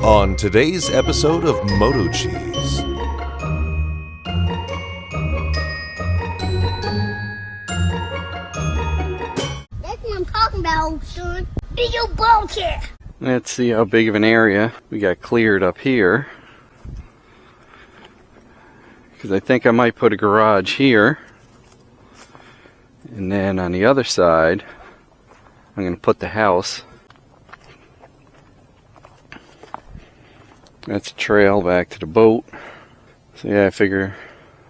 On today's episode of MotoCheez. That's what I'm talking about, son. Big old Bobcat. Let's see how big of an area we got cleared up here. Because I think I might put a garage here. And then on the other side, I'm going to put the house. That's a trail back to the boat. So yeah, I figure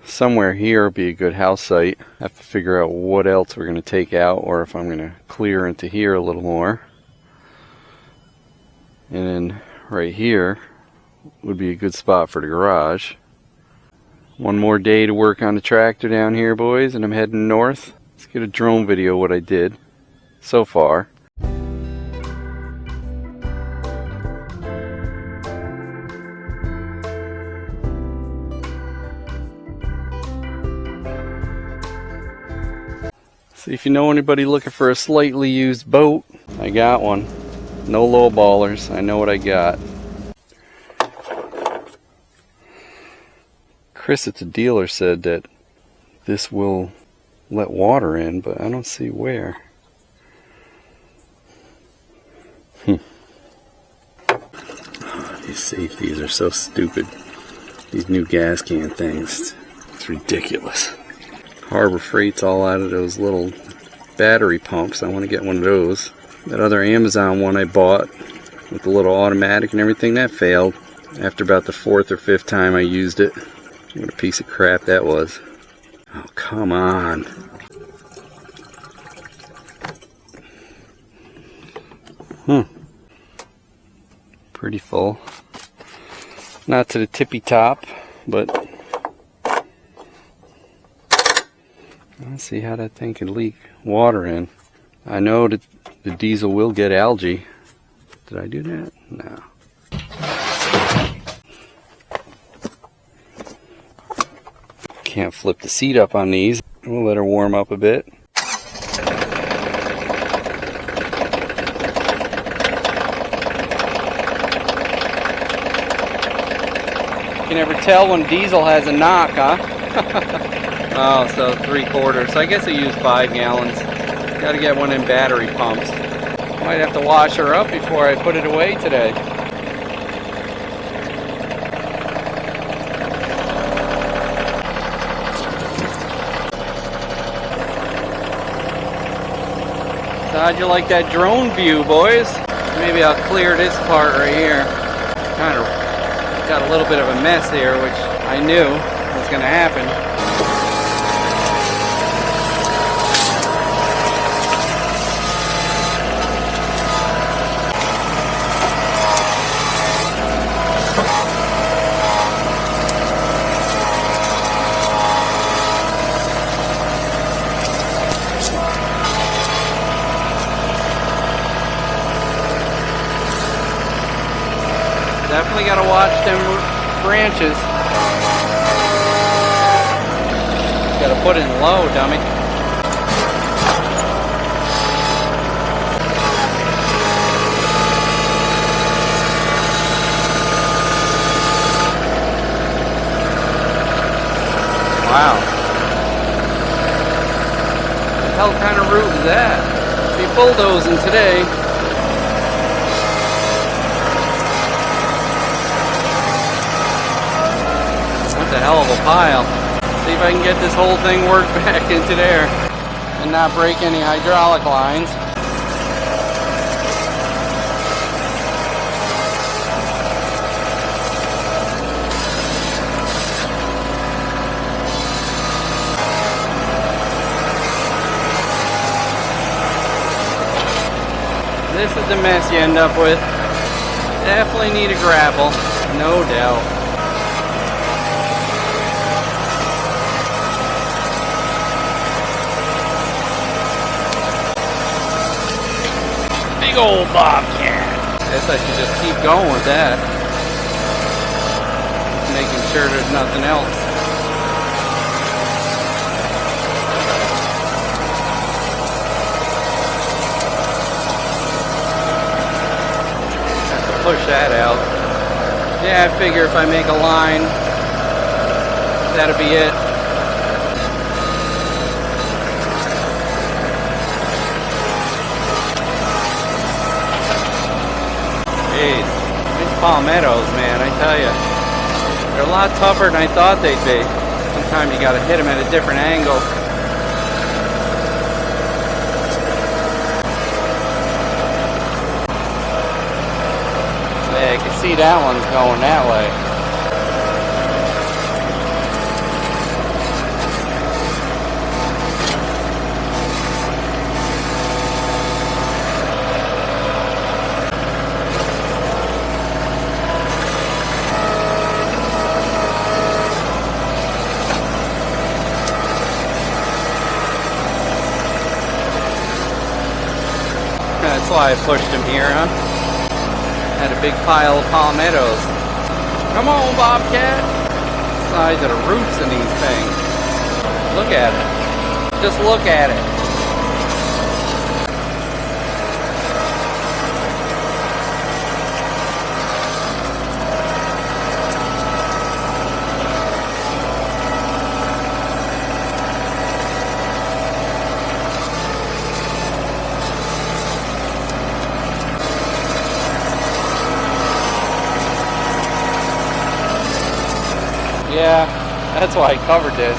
somewhere here would be a good house site. I have to figure out what else we're going to take out, or if I'm going to clear into here a little more. And then right here would be a good spot for the garage. One more day to work on the tractor down here, boys, and I'm heading north. Let's get a drone video of what I did so far. See if you know anybody looking for a slightly used boat. I got one. No low ballers. I know what I got. Chris at the dealer said that this will let water in, but I don't see where. Oh, these safeties are so stupid. These new gas can things. It's ridiculous. Harbor Freight's all out of those little battery pumps. I want to get one of those. That other Amazon one I bought with the little automatic and everything, that failed after about the 4th or 5th time I used it. What a piece of crap that was. Oh, come on. Pretty full. Not to the tippy top, but let's see how that thing can leak water in. I know that the diesel will get algae. Did I do that? No. Can't flip the seat up on these. We'll let her warm up a bit. You can never tell when diesel has a knock, huh? Oh, so 3/4. So I guess I use 5 gallons. Got to get one in battery pumps. Might have to wash her up before I put it away today. So how'd you like that drone view, boys? Maybe I'll clear this part right here. Kind of got a little bit of a mess here, which I knew was going to happen. Definitely gotta watch them branches. Gotta put it in low, dummy. Wow. What the hell kind of route is that? Be bulldozing today. A hell of a pile. See if I can get this whole thing worked back into there and not break any hydraulic lines. This is the mess you end up with. Definitely need a grapple, no doubt. Big old Bobcat. Guess I should just keep going with that. Just making sure there's nothing else. Have to push that out. Yeah, I figure if I make a line, that'll be it. Jeez, these palmettos, man, I tell you, they're a lot tougher than I thought they'd be. Sometimes you gotta hit them at a different angle. Yeah, you can see that one's going that way. That's why I pushed him here, huh? Had a big pile of palmettos. Come on, Bobcat! The size of the roots in these things. Look at it. Just look at it. Yeah, that's why I covered this.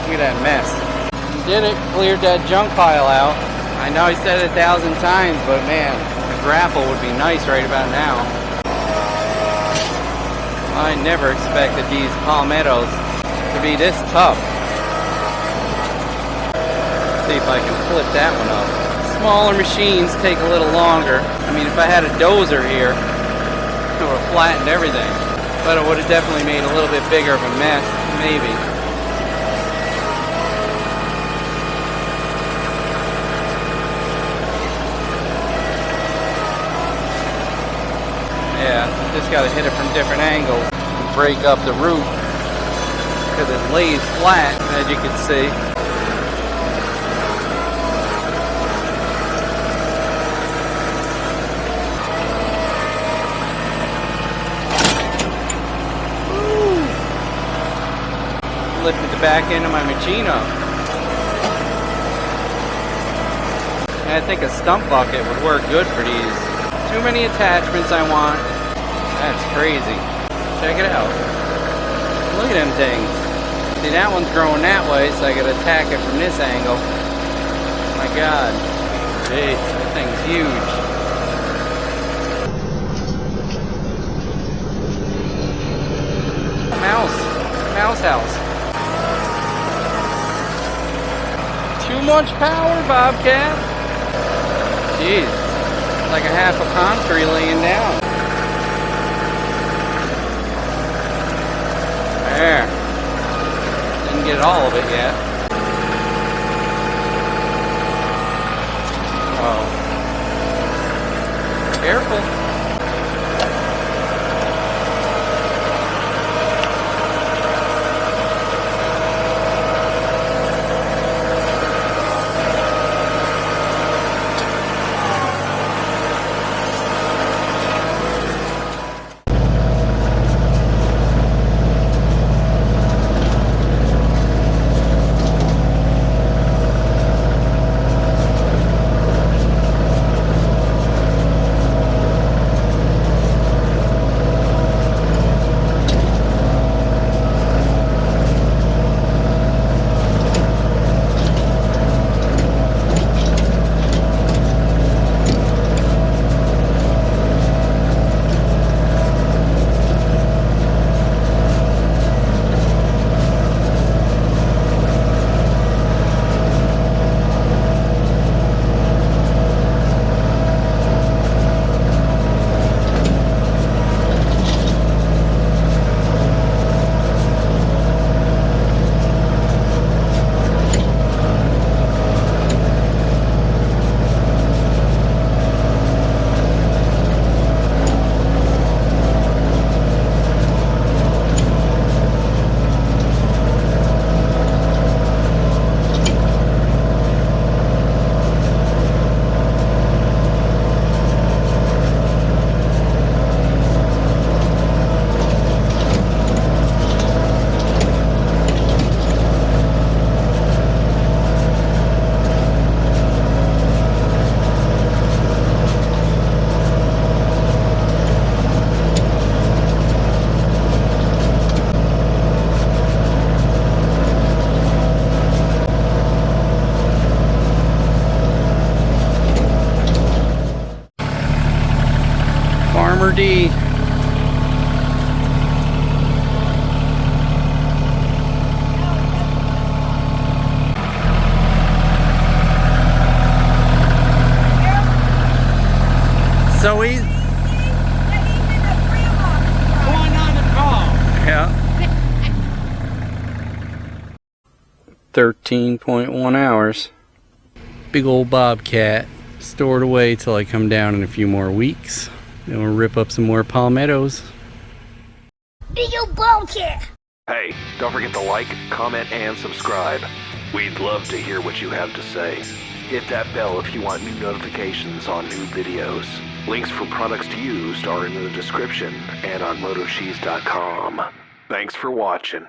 Look at that mess. Did it, cleared that junk pile out. I know I said it 1,000 times, but man, a grapple would be nice right about now. I never expected these palmettos to be this tough. Let's see if I can flip that one up. Smaller machines take a little longer. I mean, if I had a dozer here, it would have flattened everything. But it would have definitely made a little bit bigger of a mess, maybe. Yeah, just got to hit it from different angles and break up the root because it lays flat, as you can see. Lifted the back end of my machine up. And I think a stump bucket would work good for these. Too many attachments I want. That's crazy. Check it out. Look at them things. See, that one's growing that way, so I gotta attack it from this angle. My God. Jeez, that thing's huge. Mouse house. Too much power, Bobcat. Jeez, it's like a half a concrete laying down. There. Didn't get all of it yet. Oh. Careful. Farmer D. So he's Going on the call. yeah. 13.1 hours. Big old Bobcat. Stored away till I come down in a few more weeks. Then we'll rip up some more palmettos. Big old Bobcat. Hey, don't forget to like, comment, and subscribe. We'd love to hear what you have to say. Hit that bell if you want new notifications on new videos. Links for products used are in the description and on MotoCheez.com. Thanks for watching.